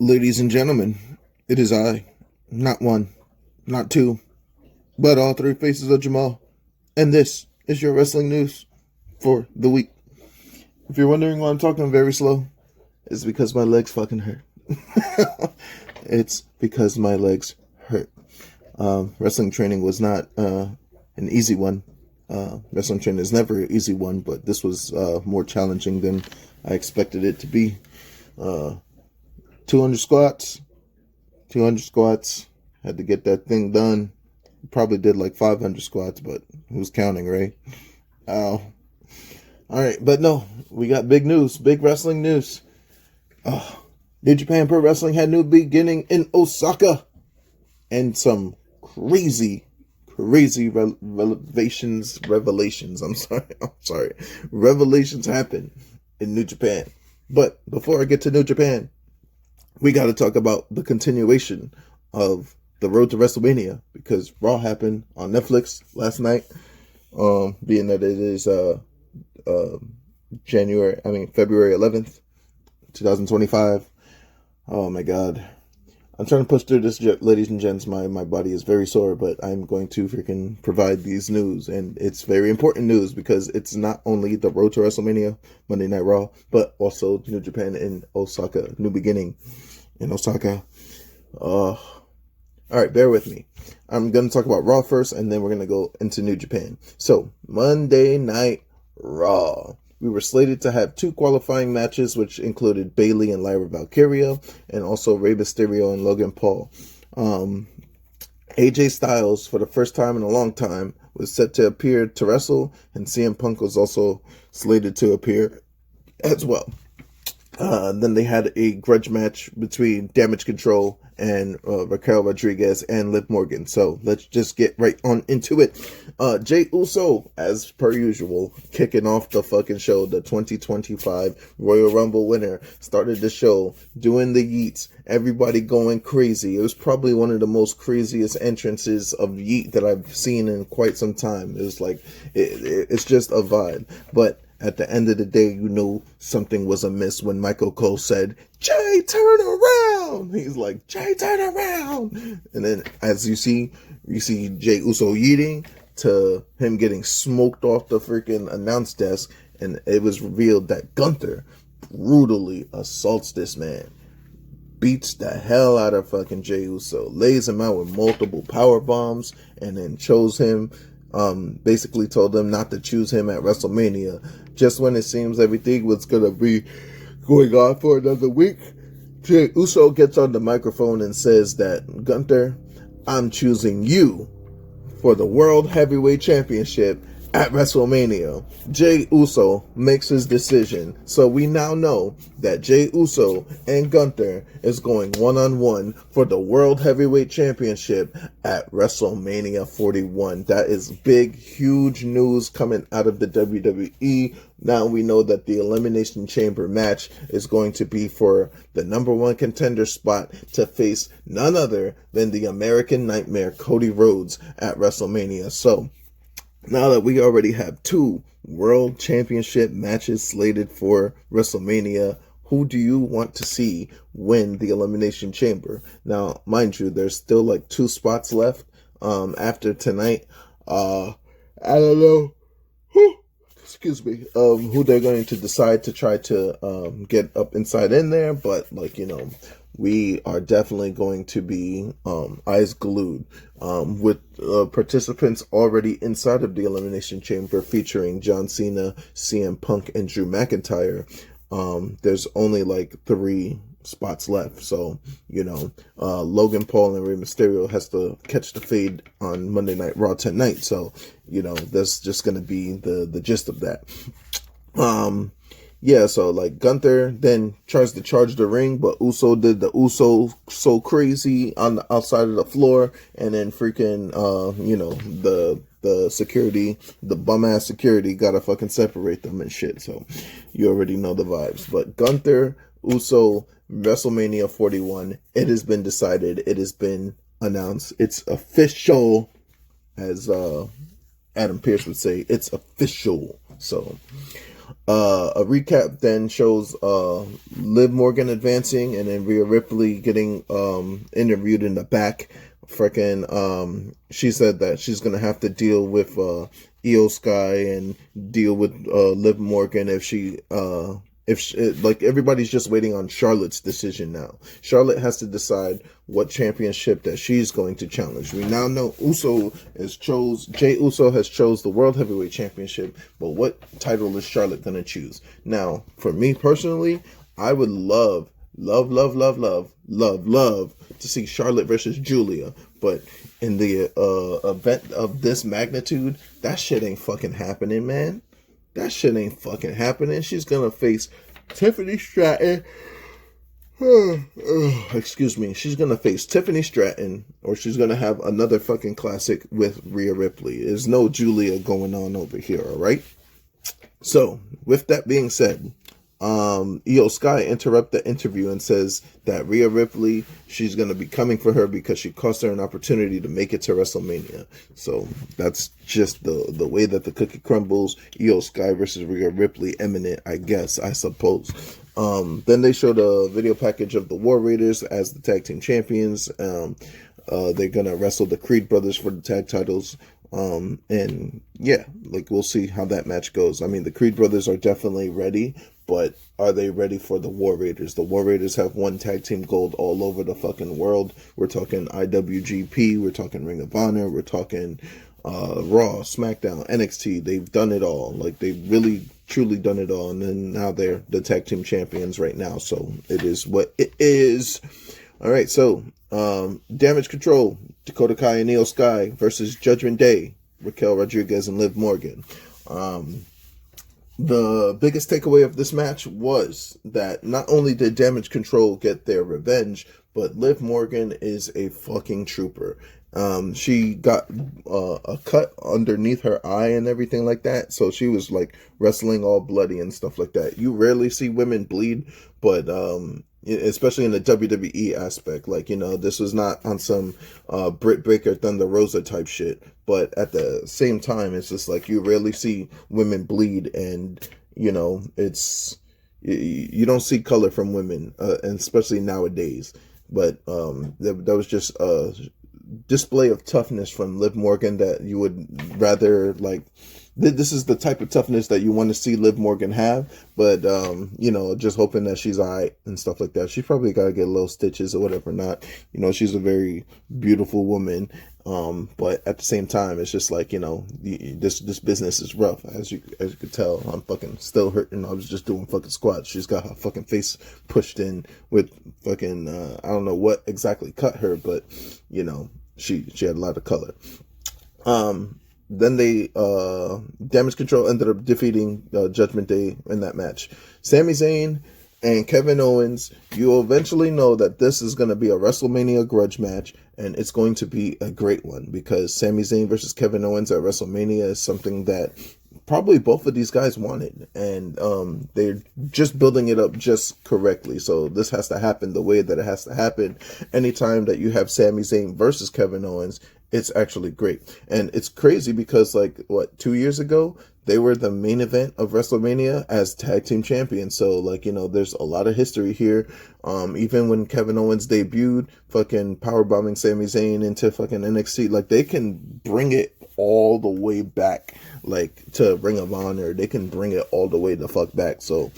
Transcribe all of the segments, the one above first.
Ladies and gentlemen, it is I, not one, not two, but all three faces of Jamal, and this is your wrestling news for the week. If you're wondering why I'm talking very slow, it's because my legs fucking hurt. It's because my legs hurt. Wrestling training was not an easy one. Wrestling training is never an easy one, but this was more challenging than I expected it to be. 200 squats. Had to get that thing done. Probably did like 500 squats, but who's counting, right? All right, but no, we got big news, big wrestling news. New Japan Pro Wrestling had new beginning in Osaka, and some crazy revelations. Revelations happened in New Japan. But before I get to New Japan, we got to talk about the continuation of the road to WrestleMania, because Raw happened on Netflix last night. Being that it is February 11th, 2025. Oh my God. I'm trying to push through this, ladies and gents. My body is very sore, but I'm going to freaking provide these news. And it's very important news because it's not only the road to WrestleMania, Monday Night Raw, but also New Japan in Osaka, new beginning in Osaka. All right, bear with me. I'm going to talk about Raw first, and then we're going to go into New Japan. So, Monday Night Raw. We were slated to have two qualifying matches, which included Bayley and Lyra Valkyria, and also Rey Mysterio and Logan Paul. AJ Styles, for the first time in a long time, was set to appear to wrestle, and CM Punk was also slated to appear as well. Then they had a grudge match between Damage Control and Raquel Rodriguez and Liv Morgan. So let's just get right on into it. Jey Uso, as per usual, kicking off the fucking show. The 2025 Royal Rumble winner started the show doing the yeets. Everybody going crazy. It was probably one of the most craziest entrances of yeet that I've seen in quite some time. It was like, it's just a vibe. But at the end of the day, you knew something was amiss when Michael Cole said, "Jay, turn around." He's like, "Jay, turn around." And then as you see Jey Uso yeeting to him getting smoked off the freaking announce desk. And it was revealed that Gunther brutally assaults this man. Beats the hell out of fucking Jey Uso. Lays him out with multiple power bombs. And then chose him. Basically told them not to choose him at WrestleMania. Just when it seems everything was going to be going on for another week, Jey Uso gets on the microphone and says that, "Gunther, I'm choosing you for the World Heavyweight Championship at WrestleMania." Jey Uso makes his decision. So we now know that Jey Uso and Gunther is going one-on-one for the World Heavyweight Championship at WrestleMania 41. That is big, huge news coming out of the WWE. Now we know that the Elimination Chamber match is going to be for the number one contender spot to face none other than the American Nightmare, Cody Rhodes, at WrestleMania. So now that we already have two World Championship matches slated for WrestleMania, who do you want to see win the Elimination Chamber? Now, mind you, there's still like 2 spots left after tonight. I don't know who they're going to decide to try to get up inside in there, but we are definitely going to be eyes glued with participants already inside of the Elimination Chamber, featuring John Cena, CM Punk, and Drew McIntyre. There's only like 3 spots left, so Logan Paul and Rey Mysterio has to catch the fade on Monday Night Raw tonight. So that's just gonna be the gist of that. Yeah, so like Gunther then tries to charge the ring, but Uso did the Uso so crazy on the outside of the floor, and then freaking the security, the bum ass security, gotta fucking separate them and shit. So you already know the vibes. But Gunther, Uso, WrestleMania 41, it has been decided, it has been announced, it's official, as Adam Pearce would say, it's official. So A recap then shows Liv Morgan advancing, and then Rhea Ripley getting interviewed in the back. Freaking, she said that she's gonna have to deal with Io Sky and deal with Liv Morgan if she, like everybody's just waiting on Charlotte's decision now. Charlotte has to decide what championship that she's going to challenge. We now know Jey Uso has chose the World Heavyweight Championship, but what title is Charlotte going to choose? Now, for me personally, I would love to see Charlotte versus Julia, but in the event of this magnitude, that shit ain't fucking happening, man. That shit ain't fucking happening. She's gonna face Tiffany Stratton. Excuse me. She's gonna face Tiffany Stratton, or she's gonna have another fucking classic with Rhea Ripley. There's no Julia going on over here, alright? So, with that being said, Io Sky interrupts the interview and says that Rhea Ripley, she's going to be coming for her because she cost her an opportunity to make it to WrestleMania. So that's just the way that the cookie crumbles. Io Sky versus Rhea Ripley, eminent, I guess, I suppose. Then they showed a video package of the War Raiders as the tag team champions. They're going to wrestle the Creed brothers for the tag titles. And yeah, like we'll see how that match goes. I mean, the Creed brothers are definitely ready, but are they ready for the War Raiders? The War Raiders have won tag team gold all over the fucking world. We're talking IWGP, we're talking Ring of Honor, we're talking Raw, SmackDown, NXT. They've done it all. Like they've really truly done it all, and then now they're the tag team champions right now. So it is what it is. All right, so Damage Control, Dakota Kai and Io Sky versus Judgment Day, Raquel Rodriguez and Liv Morgan. The biggest takeaway of this match was that not only did Damage Control get their revenge, but Liv Morgan is a fucking trooper. She got a cut underneath her eye and everything like that, so she was like wrestling all bloody and stuff like that. You rarely see women bleed, but especially in the WWE aspect, like, you know, this was not on some Britt Baker Thunder Rosa type shit, but at the same time, it's just like you rarely see women bleed, and you know, it's you don't see color from women, and especially nowadays. But that was just a display of toughness from Liv Morgan that you would rather like. This is the type of toughness that you want to see Liv Morgan have, but, you know, just hoping that she's all right and stuff like that. She's probably got to get little stitches or whatever not. You know, she's a very beautiful woman, but at the same time, it's just like, you know, this business is rough. As you could tell, I'm fucking still hurting. I was just doing fucking squats. She's got her fucking face pushed in with fucking, I don't know what exactly cut her, but, you know, she had a lot of color. Then they Damage Control ended up defeating Judgment Day in that match. Sami Zayn and Kevin Owens, you'll eventually know that this is going to be a WrestleMania grudge match, and it's going to be a great one because Sami Zayn versus Kevin Owens at WrestleMania is something that probably both of these guys wanted, and they're just building it up just correctly. So this has to happen the way that it has to happen. Anytime that you have Sami Zayn versus Kevin Owens, it's actually great. And it's crazy because, like, 2 years ago, they were the main event of WrestleMania as tag team champions. So, like, you know, there's a lot of history here. Even when Kevin Owens debuted, fucking powerbombing Sami Zayn into fucking NXT, like, they can bring it all the way back, like, to Ring of Honor. They can bring it all the way the fuck back. So,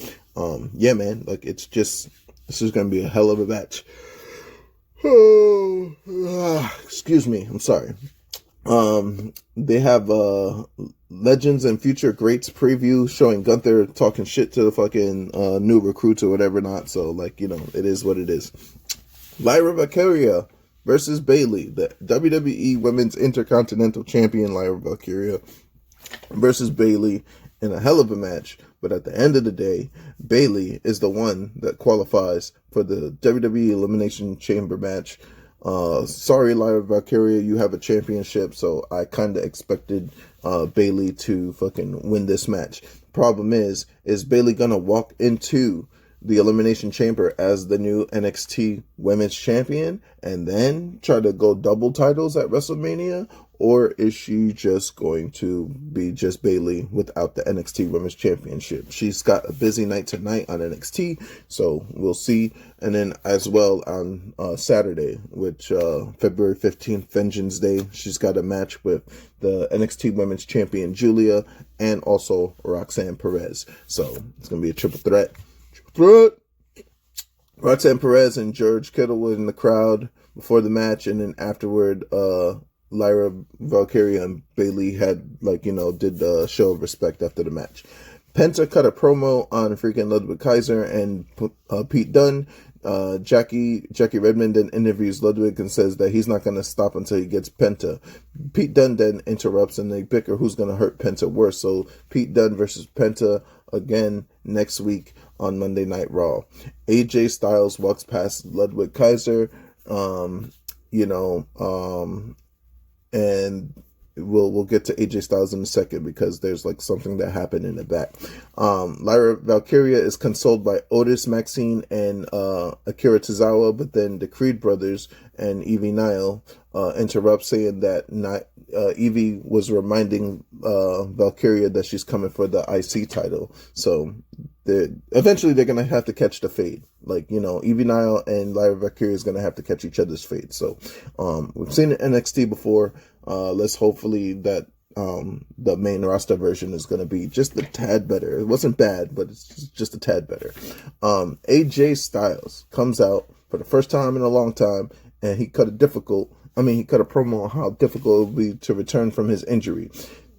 yeah, man, like, it's just, this is going to be a hell of a match. Excuse me, I'm sorry. They have Legends and Future Greats preview showing Gunther talking shit to the fucking new recruits or whatever not. So, like, you know, it is what it is. Lyra Valkyria versus Bayley, the WWE Women's Intercontinental Champion Lyra Valkyria versus Bayley in a hell of a match. But at the end of the day, Bayley is the one that qualifies for the WWE Elimination Chamber match. Sorry, Lyra Valkyria, you have a championship, so I kind of expected Bayley to fucking win this match. Problem is Bayley gonna walk into the Elimination Chamber as the new NXT Women's Champion and then try to go double titles at WrestleMania? or is she just going to be just Bayley without the NXT Women's Championship? She's got a busy night tonight on NXT, so we'll see. And then as well on Saturday, which February 15th, Vengeance Day, she's got a match with the NXT Women's Champion Julia and also Roxanne Perez. So it's going to be a triple threat. Roxanne Perez and George Kittle were in the crowd before the match, and then afterward, Lyra Valkyria and Bayley had, did the show of respect after the match. Penta cut a promo on freaking Ludwig Kaiser and Pete Dunne. Jackie Redmond then interviews Ludwig and says that he's not going to stop until he gets Penta. Pete Dunne then interrupts and they bicker who's going to hurt Penta worse. So Pete Dunne versus Penta again next week on Monday Night Raw. AJ Styles walks past Ludwig Kaiser, and we'll get to AJ Styles in a second because there's something that happened in the back. Lyra Valkyria is consoled by Otis, Maxine, and Akira Tozawa, but then the Creed brothers and Evie Nile interrupt, saying that Evie was reminding Valkyria that she's coming for the IC title. So eventually they're going to have to catch the fade. Evie Nile and Lyra Valkyria is going to have to catch each other's fade. So we've seen it in NXT before. Let's hopefully that the main roster version is going to be just a tad better. It wasn't bad, but it's just a tad better. AJ Styles comes out for the first time in a long time, and he cut a promo on how difficult it would be to return from his injury.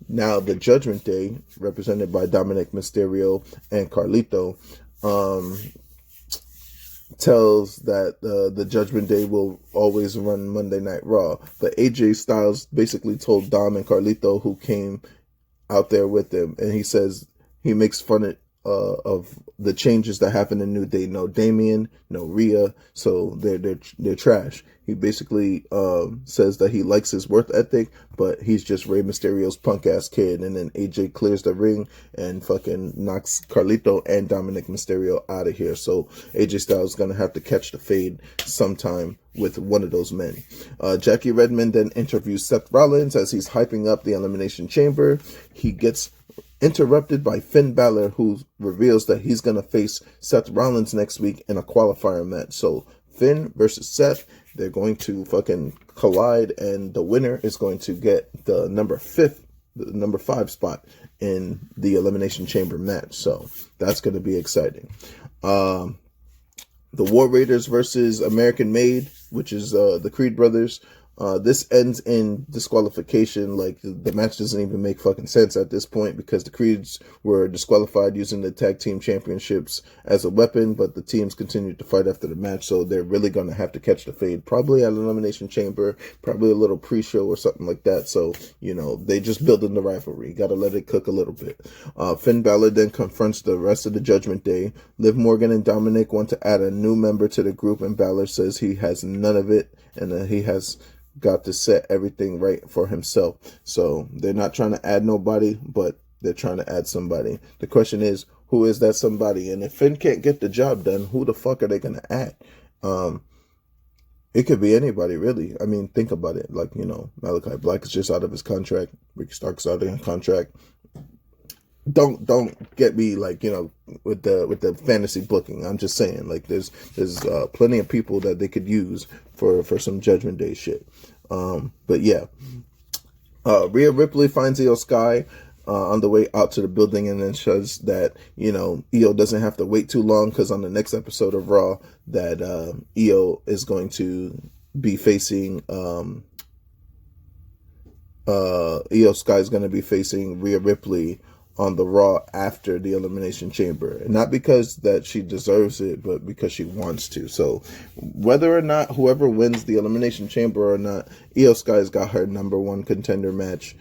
Now, the Judgment Day, represented by Dominic Mysterio and Carlito, tells that the Judgment Day will always run Monday Night Raw. But AJ Styles basically told Dom and Carlito, who came out there with him, and he says he makes fun of the changes that happen in New Day. No Damian, no Rhea, so they're trash. He basically says that he likes his work ethic, but he's just Rey Mysterio's punk ass kid. And then AJ clears the ring and fucking knocks Carlito and Dominic Mysterio out of here. So AJ Styles is gonna have to catch the fade sometime with one of those men. Jackie Redmond then interviews Seth Rollins as he's hyping up the Elimination Chamber. He gets interrupted by Finn Balor, who reveals that he's going to face Seth Rollins next week in a qualifier match. So Finn versus Seth, they're going to fucking collide, and the winner is going to get the number 5 spot in the Elimination Chamber match. So that's going to be exciting. The War Raiders versus American Made, which is the Creed brothers. This ends in disqualification. The match doesn't even make fucking sense at this point because the Creeds were disqualified using the tag team championships as a weapon, but the teams continued to fight after the match, so they're really going to have to catch the fade, probably at Elimination Chamber, probably a little pre-show or something like that. So, they just building the rivalry. Got to let it cook a little bit. Finn Balor then confronts the rest of the Judgment Day. Liv Morgan and Dominic want to add a new member to the group, and Balor says he has none of it, and that he has got to set everything right for himself. So they're not trying to add nobody, but they're trying to add somebody. The question is, who is that somebody? And if Finn can't get the job done, who the fuck are they going to add? It could be anybody, really. I mean, think about it. Malachi Black is just out of his contract. Ricky Stark's out of his contract. Don't get me with the fantasy booking. I'm just saying there's plenty of people that they could use for some Judgment Day shit. But yeah, Rhea Ripley finds Io Sky on the way out to the building, and then says that Io doesn't have to wait too long because on the next episode of Raw that Io is going to be facing Io Sky is going to be facing Rhea Ripley on the Raw after the Elimination Chamber. Not because that she deserves it, but because she wants to. So whether or not whoever wins the Elimination Chamber or not, Io Sky's got her number 1 contender match.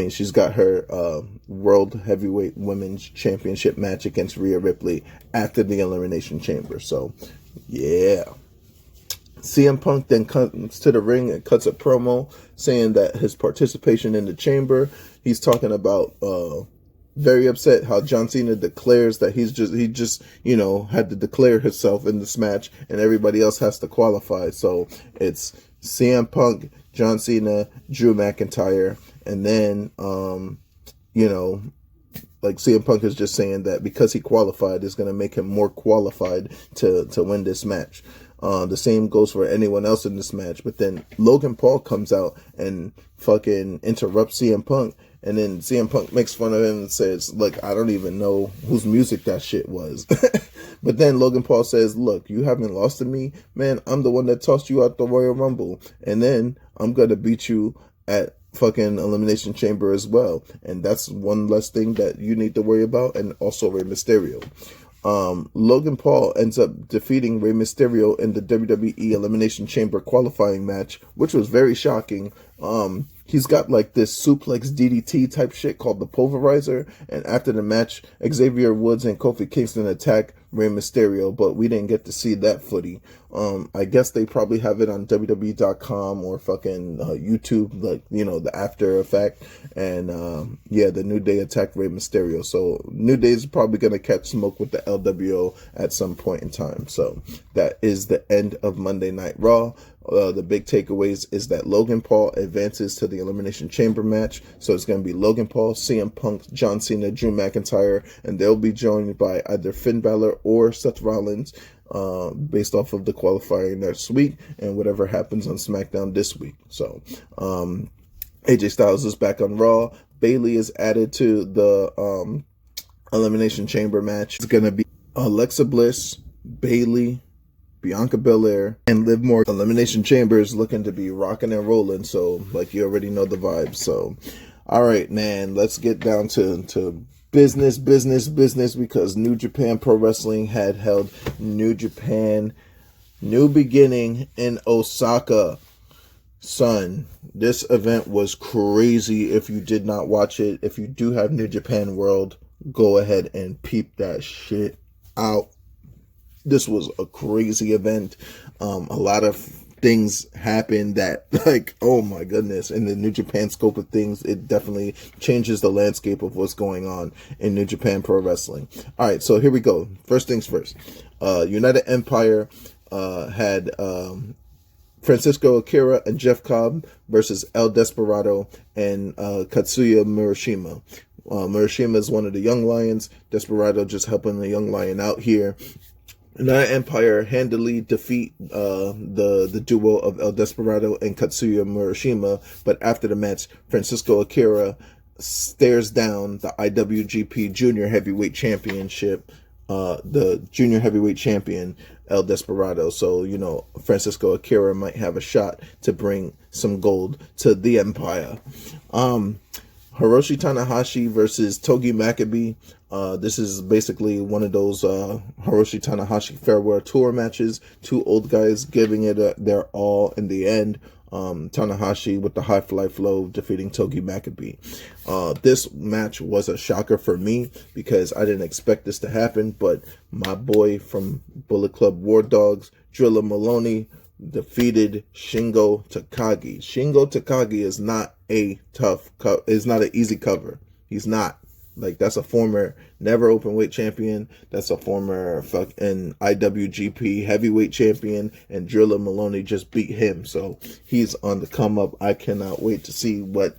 She's got her World Heavyweight Women's Championship match against Rhea Ripley after the Elimination Chamber. So, yeah. CM Punk then comes to the ring and cuts a promo saying that his participation in the chamber, he's talking about very upset how John Cena declares that he just had to declare himself in this match and everybody else has to qualify. So it's CM Punk, John Cena, Drew McIntyre, and then you know, like CM Punk is just saying that because he qualified is going to make him more qualified to win this match. The same goes for anyone else in this match. But then Logan Paul comes out and fucking interrupts CM Punk. And then CM Punk makes fun of him and says, look, I don't even know whose music that shit was. But then Logan Paul says, look, you haven't lost to me. Man, I'm the one that tossed you out the Royal Rumble. And then I'm going to beat you at fucking Elimination Chamber as well. And that's one less thing that you need to worry about. And also Rey Mysterio. Logan Paul ends up defeating Rey Mysterio in the WWE Elimination Chamber qualifying match, which was very shocking. He's got like this suplex DDT type shit called the Pulverizer, and after the match, Xavier Woods and Kofi Kingston attack Rey Mysterio, but we didn't get to see that footy. I guess they probably have it on WWE.com or fucking YouTube, like, you know, the after effect. And yeah, the New Day attacked Rey Mysterio. So New Day is probably going to catch smoke with the LWO at some point in time. So that is the end of Monday Night Raw. The big takeaways is that Logan Paul advances to the Elimination Chamber match. So it's going to be Logan Paul, CM Punk, John Cena, Drew McIntyre, and they'll be joined by either Finn Balor or Seth Rollins, based off of the qualifier next week and whatever happens on SmackDown this week. So AJ Styles is back on Raw. Bayley is added to the Elimination Chamber match. It's going to be Alexa Bliss, Bayley, Bianca Belair, and Liv Morgan. Elimination Chamber is looking to be rocking and rolling, so like you already know the vibes. So all right, man, let's get down to business, because New Japan Pro Wrestling had held New Japan New Beginning in Osaka. Son, this event was crazy. If you did not watch it, if you do have New Japan World, go ahead and peep that shit out. This was a crazy event. A lot of things happened that, like, oh my goodness, in the New Japan scope of things, it definitely changes the landscape of what's going on in New Japan Pro Wrestling. All right, so here we go. First things first. United Empire had Francisco Akira and Jeff Cobb versus El Desperado and Katsuya Murashima. Murashima is one of the Young Lions. Desperado just helping the Young Lion out here. United Empire handily defeat the duo of El Desperado and Katsuya Murashima, but after the match, Francisco Akira stares down the IWGP Junior Heavyweight Championship, the Junior Heavyweight Champion, El Desperado. So, you know, Francisco Akira might have a shot to bring some gold to the Empire. Hiroshi Tanahashi versus Togi Makabe. This is basically one of those Hiroshi Tanahashi farewell tour matches. Two old guys giving it their all in the end. Tanahashi with the high fly flow defeating Togi Makabe. This match was a shocker for me because I didn't expect this to happen, but my boy from Bullet Club War Dogs, Drilla Maloney, defeated Shingo Takagi. Shingo Takagi is not a is not an easy cover. He's not. Like, that's a former never open weight champion. That's a former fucking IWGP heavyweight champion, and Drilla Maloney just beat him. So he's on the come up. I cannot wait to see what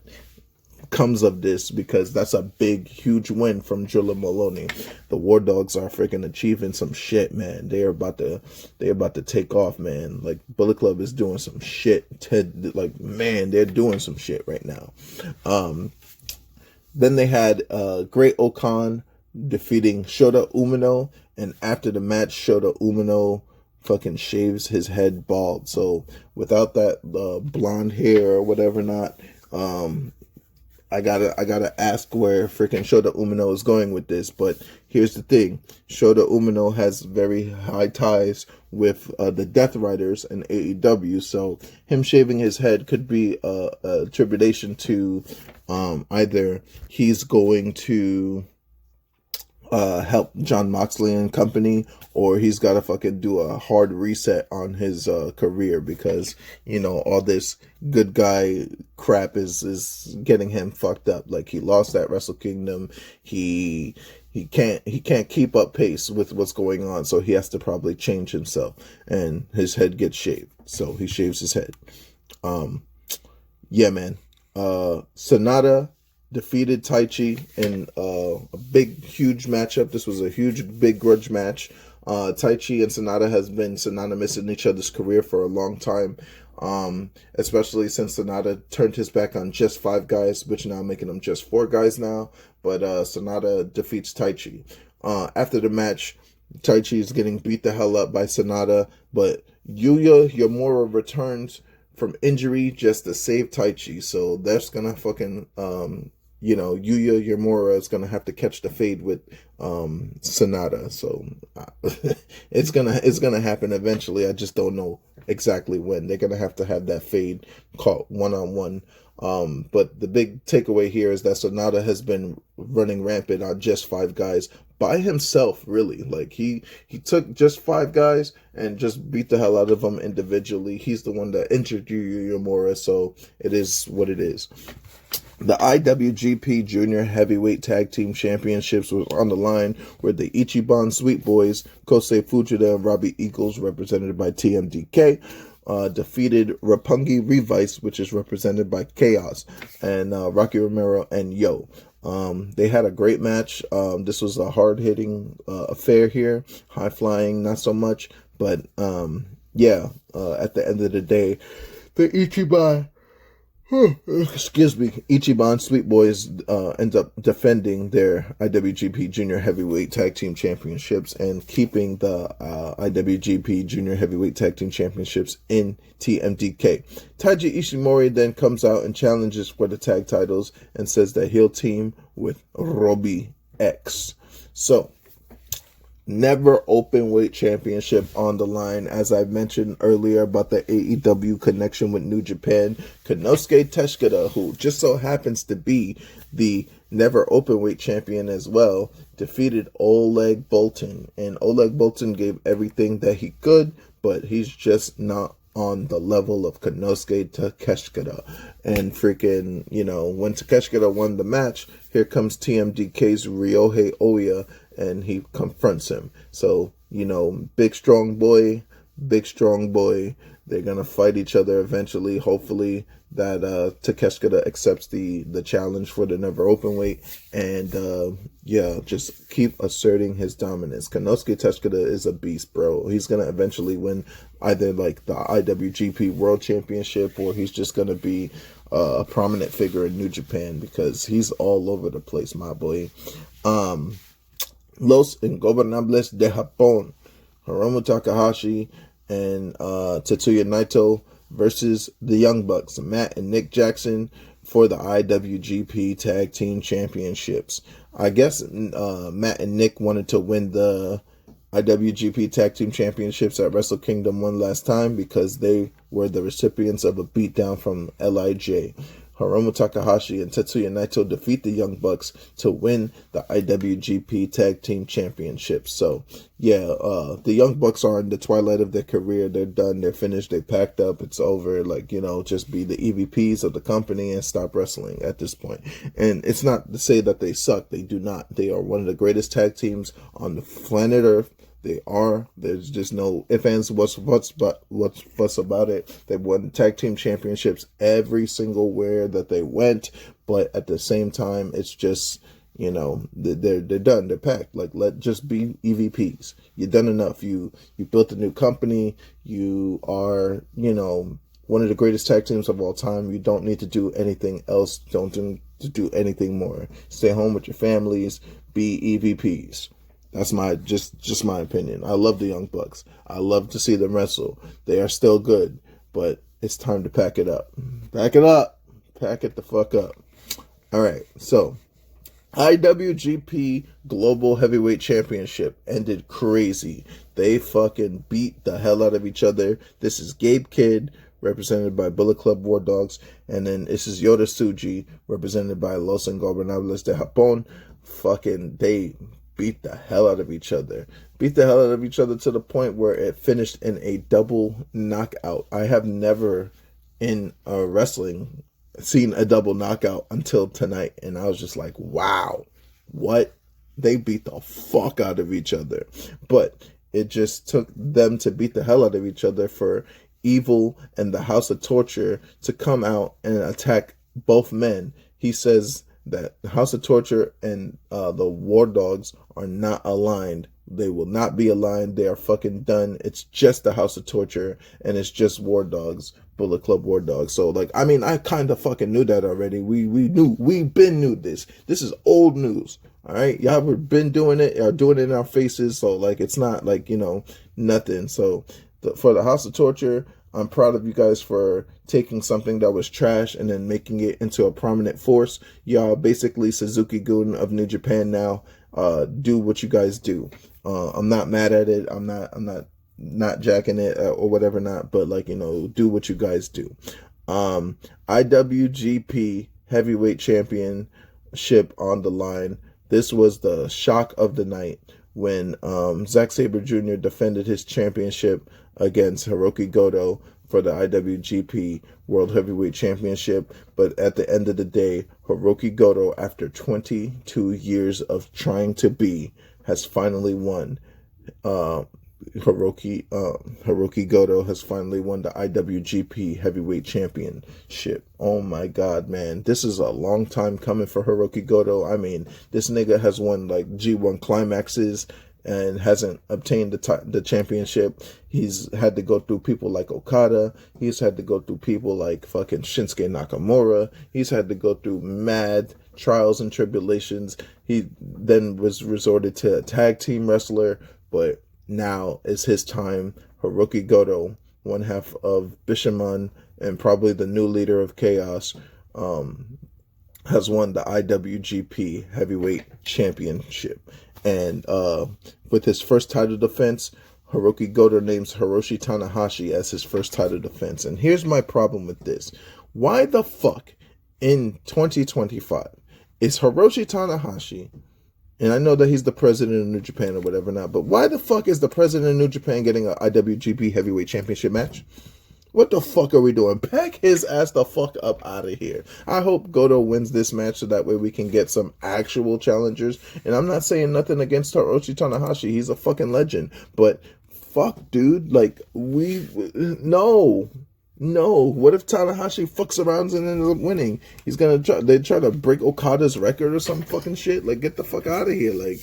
comes of this, because that's a big, huge win from Drilla Maloney. The War Dogs are freaking achieving some shit, man. They're about to take off, man. Like, Bullet Club is doing some shit. Like, man, they're doing some shit right now. Then they had Great Okan defeating Shota Umino, and after the match, Shota Umino fucking shaves his head bald. So without that blonde hair or whatever not, I gotta ask where freaking Shota Umino is going with this. But here's the thing: Shota Umino has very high ties with the Death Riders and AEW, so him shaving his head could be a tribulation to either he's going to help John Moxley and company, or he's got to fucking do a hard reset on his career, because, you know, all this good guy crap is getting him fucked up. Like, he lost at Wrestle Kingdom. He can't keep up pace with what's going on, so he has to probably change himself, and his head gets shaved. So he shaves his head. Yeah, man. Sonata defeated Taichi in a big, huge matchup. This was a huge, big grudge match. Taichi and Sonata has been synonymous in each other's career for a long time, especially since Sonata turned his back on just 5 guys, which now making them just 4 guys now. But Sonata defeats Taichi. After the match, Taichi is getting beat the hell up by Sonata, but Yuya Yamura returns from injury just to save Taichi. So that's gonna fucking Yuya Yamura is gonna have to catch the fade with Sonata. So it's gonna happen eventually. I just don't know exactly when. They're gonna have to have that fade caught 1-on-1. But the big takeaway here is that Sonata has been running rampant on just 5 guys by himself, really. Like he took just 5 guys and just beat the hell out of them individually. He's the one that injured Yuya Yamura, so it is what it is. The IWGP Junior Heavyweight Tag Team Championships was on the line where the Ichiban Sweet Boys, Kosei Fujita and Robbie Eagles, represented by TMDK, defeated Roppongi Revice, which is represented by Chaos, and Rocky Romero and Yo. They had a great match. This was a hard-hitting affair here. High-flying, not so much. But, at the end of the day, the Ichiban Sweet Boys end up defending their IWGP Junior Heavyweight Tag Team Championships and keeping the IWGP Junior Heavyweight Tag Team Championships in TMDK. Taiji Ishimori then comes out and challenges for the tag titles and says that he'll team with Robbie X. So, never open weight championship on the line. As I mentioned earlier about the AEW connection with New Japan, Konosuke Teshikata, who just so happens to be the never open weight champion as well, defeated Oleg Boltin. And Oleg Boltin gave everything that he could, but he's just not on the level of Konosuke Takeshita. And freaking, when Takeshita won the match, here comes TMDK's Ryohei Oya, and he confronts him. So, big strong boy. They're gonna fight each other eventually. Hopefully that Takeshita accepts the challenge for the never open weight, and just keep asserting his dominance. Konosuke Teshikata is a beast, bro. He's gonna eventually win either like the IWGP World Championship, or he's just gonna be a prominent figure in New Japan, because he's all over the place, my boy. Los Ingobernables de Japón, Hiromu Takahashi and Tetsuya Naito versus the Young Bucks, Matt and Nick Jackson, for the IWGP Tag Team Championships. I guess Matt and Nick wanted to win the IWGP Tag Team Championships at Wrestle Kingdom one last time because they were the recipients of a beatdown from LIJ. Hiromu Takahashi and Tetsuya Naito defeat the Young Bucks to win the IWGP Tag Team Championship. So, the Young Bucks are in the twilight of their career. They're done. They're finished. They packed up. It's over. Just be the EVPs of the company and stop wrestling at this point. And it's not to say that they suck. They do not. They are one of the greatest tag teams on the planet Earth. They are. There's just no ifs, ands, what's fuss about it. They won tag team championships every single where that they went, but at the same time, it's just they're done. They're packed. Let just be EVPs. You've done enough. You built a new company. You are one of the greatest tag teams of all time. You don't need to do anything else. Don't need to do anything more. Stay home with your families. Be EVPs. That's my just my opinion. I love the Young Bucks. I love to see them wrestle. They are still good, but it's time to pack it up. Pack it up. Pack it the fuck up. All right. So, IWGP Global Heavyweight Championship ended crazy. They fucking beat the hell out of each other. This is Gabe Kidd, represented by Bullet Club War Dogs, and then this is Yota Tsuji, represented by Los Ingobernables de Japón. Fucking they beat the hell out of each other. Beat the hell out of each other to the point where it finished in a double knockout. I have never in wrestling seen a double knockout until tonight, and I was just like, wow, what? They beat the fuck out of each other. But it just took them to beat the hell out of each other for Evil and the House of Torture to come out and attack both men. He says that the House of Torture and the War Dogs are not aligned. They will not be aligned. They are fucking done. It's just the House of Torture and it's just War Dogs, Bullet Club War Dogs. So like, I mean, I kind of fucking knew that already. We been knew this. This is old news. All right, y'all have been doing it, are doing it in our faces. So like, it's not like, you know, nothing. So for the House of Torture, I'm proud of you guys for taking something that was trash and then making it into a prominent force. Y'all basically Suzuki-gun of New Japan now. Do what you guys do. I'm not mad at it. I'm not jacking it or whatever not, but like, you know, do what you guys do. IWGP Heavyweight Championship on the line. This was the shock of the night when Zack Sabre Jr. defended his championship against Hiroki Goto for the IWGP World Heavyweight Championship. But at the end of the day, Hiroki Goto, after 22 years of trying to be, has finally won. Hiroki Goto has finally won the IWGP Heavyweight Championship. Oh my God, man. This is a long time coming for Hiroki Goto. I mean, this nigga has won like G1 climaxes and hasn't obtained the championship. He's had to go through people like Okada. He's had to go through people like fucking Shinsuke Nakamura. He's had to go through mad trials and tribulations. He then was resorted to a tag team wrestler, but now is his time. Hiroki Goto, one half of Bishamon and probably the new leader of Chaos, has won the IWGP Heavyweight Championship. And with his first title defense, Hiroki Goto names Hiroshi Tanahashi as his first title defense. And here's my problem with this. Why the fuck in 2025 is Hiroshi Tanahashi, and I know that he's the president of New Japan or whatever not, but why the fuck is the president of New Japan getting an IWGP Heavyweight Championship match? What the fuck are we doing? Pack his ass the fuck up out of here. I hope Goto wins this match so that way we can get some actual challengers. And I'm not saying nothing against Hiroshi Tanahashi. He's a fucking legend. But fuck, dude. Like, no. What if Tanahashi fucks around and ends up winning? He's gonna try to break Okada's record or some fucking shit. Like, get the fuck out of here. Like,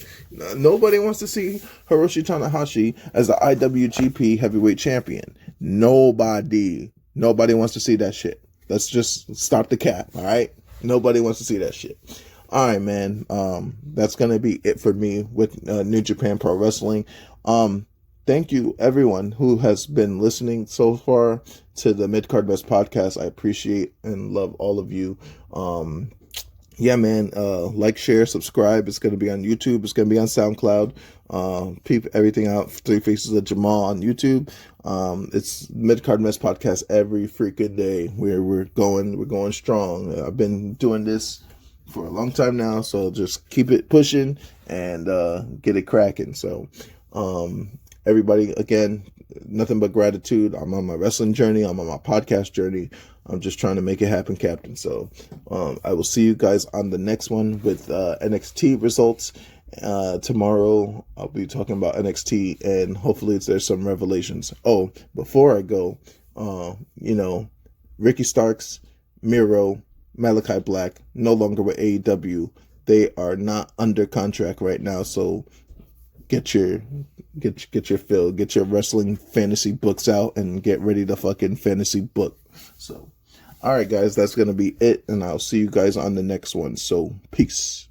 nobody wants to see Hiroshi Tanahashi as the IWGP Heavyweight Champion. Nobody wants to see that shit. Let's just stop the cap, all right? Nobody wants to see that shit. All right, man. That's gonna be it for me with New Japan Pro Wrestling. Thank you, everyone who has been listening so far to the Midcard Best podcast. I appreciate and love all of you. Yeah, man. Like, share, subscribe. It's going to be on YouTube. It's going to be on SoundCloud. Peep everything out. Three Faces of Jamal on YouTube. It's Midcard Best podcast every freaking day. We're going strong. I've been doing this for a long time now, so just keep it pushing and get it cracking. So, everybody, again, nothing but gratitude. I'm on my wrestling journey. I'm on my podcast journey. I'm just trying to make it happen, Captain. So I will see you guys on the next one with NXT results. Tomorrow I'll be talking about NXT and hopefully there's some revelations. Oh, before I go, Ricky Starks, Miro, Malachi Black, no longer with AEW. They are not under contract right now, so get your fill, get your wrestling fantasy books out and get ready to fucking fantasy book. So, all right, guys, that's going to be it. And I'll see you guys on the next one. So, peace.